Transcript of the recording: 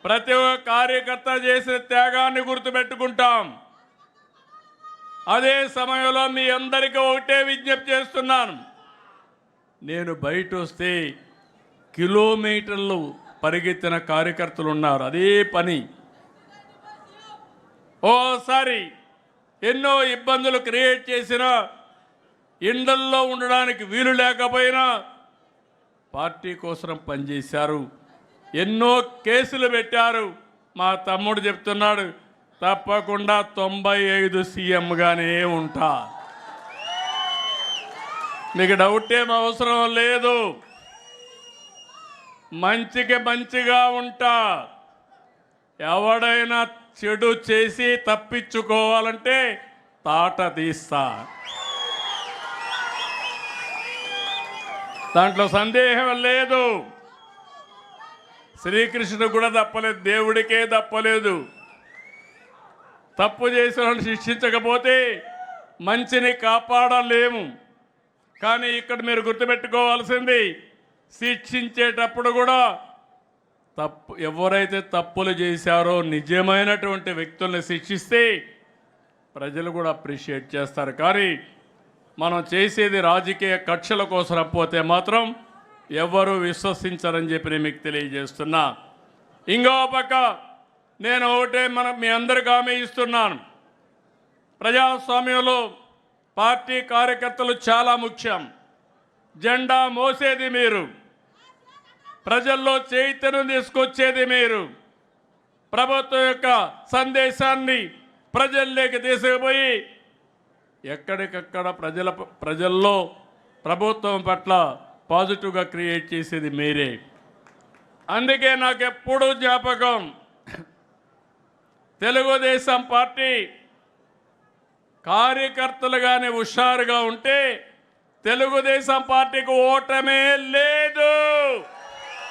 ప్రతి ఒక్క కార్యకర్త చేసిన త్యాగాన్ని గుర్తుపెట్టుకుంటాం. అదే సమయంలో మీ అందరికీ ఒకటే విజ్ఞప్తి చేస్తున్నాను. నేను బయట వస్తే కిలోమీటర్లు పరిగెత్తిన కార్యకర్తలు ఉన్నారు. అదే పని. ఓసారి ఎన్నో ఇబ్బందులు క్రియేట్ చేసిన, ఇండ్లల్లో ఉండడానికి వీలు లేకపోయినా పార్టీ కోసం పనిచేశారు. ఎన్నో కేసులు పెట్టారు. మా తమ్ముడు చెప్తున్నాడు, తప్పకుండా 95 సీఎంగానే ఉంటా. మీకు డౌట్ ఏం అవసరం లేదు. మంచికి మంచిగా ఉంటా. ఎవడైనా చెడు చేసి తప్పించుకోవాలంటే తాట తీస్తా. దాంట్లో సందేహం లేదు. శ్రీకృష్ణుడు కూడా తప్పలేదు, దేవుడికే తప్పలేదు. తప్పు చేసిన వాళ్ళని శిక్షించకపోతే మంచిని కాపాడలేము. కానీ ఇక్కడ మీరు గుర్తుపెట్టుకోవాల్సింది, శిక్షించేటప్పుడు కూడా ఎవరైతే తప్పులు చేశారో నిజమైనటువంటి వ్యక్తుల్ని శిక్షిస్తే ప్రజలు కూడా అప్రిషియేట్ చేస్తారు. కానీ మనం చేసేది రాజకీయ కక్షల కోసం పోతే మాత్రం ఎవరు విశ్వసించరని చెప్పి నేను మీకు తెలియజేస్తున్నా. ఇంకో పక్క నేను ఒకటే మీ అందరికీ హామీ ఇస్తున్నాను. ప్రజాస్వామ్యంలో పార్టీ కార్యకర్తలు చాలా ముఖ్యం. జెండా మోసేది మీరు, ప్రజల్లో చైతన్యం తీసుకొచ్చేది మీరు, ప్రభుత్వం యొక్క సందేశాన్ని ప్రజల్లోకి తీసుకుపోయి ఎక్కడికక్కడ ప్రజల్లో ప్రభుత్వం పట్ల పాజిటివ్గా క్రియేట్ చేసేది మీరే. అందుకే నాకు ఎప్పుడూ జ్ఞాపకం, తెలుగుదేశం పార్టీ కార్యకర్తలుగానే హుషారుగా ఉంటే తెలుగుదేశం పార్టీకి ఓటమే లేదు.